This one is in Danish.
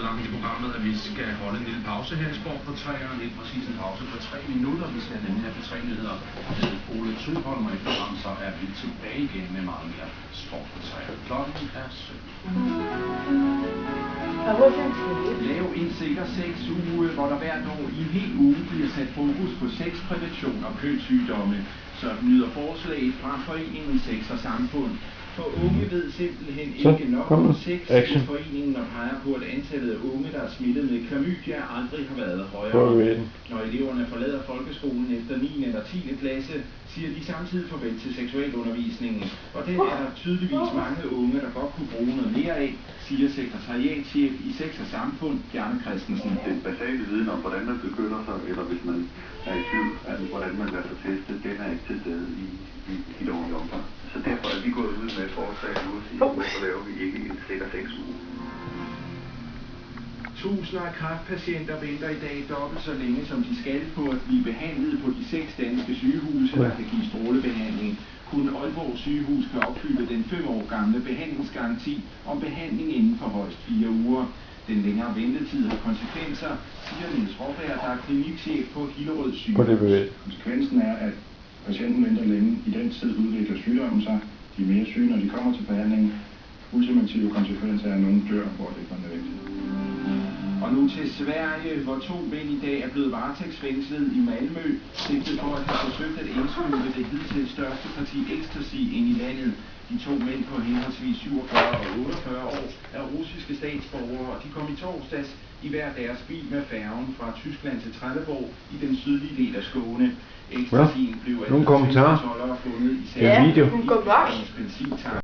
så langt i programmet, at vi skal holde en lille pause her i Sport på 3'eren. Helt præcis en pause på 3 minutter. Vi skal have den her P3-nyheder med Ole Tøholm, og efter ham så er vi tilbage igen med meget mere Sport på 3'eren. Klokken er 7. Lav en sikker sexuge, hvor der hvert år i en hel uge bliver sat fokus på sexprævention og kønssygdomme. Så nyder forslaget fra foreningen Sex og Samfund. For unge ved simpelthen ikke nok om sex, siger foreningen, og peger på, at antallet af unge, der er smittet med klamydia, aldrig har været højere. Når eleverne forlader folkeskolen efter 9. eller 10. klasse, siger de samtidig farvel til seksualundervisningen. Og den er der tydeligvis mange unge, der godt kunne bruge noget mere af, siger sekretariatschef i Sex og Samfund, Bjarne Christensen. Den basale viden om, hvordan man begynder sig, eller hvis man er i tvivl, altså hvordan man lader sig teste, den er ikke til stede i et ordentligt omfang. Så derfor er vi gået ud med et forslag nu og sige, hvorfor laver vi ikke en sikker sexuge. Tusinder af kræftpatienter venter i dag dobbelt så længe, som de skal på at blive behandlet på de 6 danske sygehuse, der kan give strålebehandling. Kun Aalborg sygehus kan opfylde den 5 år gamle behandlingsgaranti om behandling inden for højst 4 uger. Den længere ventetid har konsekvenser, siger Niels Råberg, der er klinikchef på Hillerød sygehus. Konsekvensen er, at patienten venter længe. I den tid udvikler sygdommen sig. De er mere syge, når de kommer til behandling. Ultimative konsekvenser er, at nogen dør, hvor det ikke var nødvendigt. Og nu til Sverige, hvor 2 mænd i dag er blevet varetægtsfængslet i Malmø, sigtet for at have forsøgt at indsmule det hidtil største parti ecstasy ind i landet. De 2 mænd på henholdsvis 47 og 48 år er russiske statsborgere, og de kom i torsdags i hver deres bil med færgen fra Tyskland til Trelleborg i den sydlige del af Skåne. Ecstasyen blev af fundet i særligt benzintank.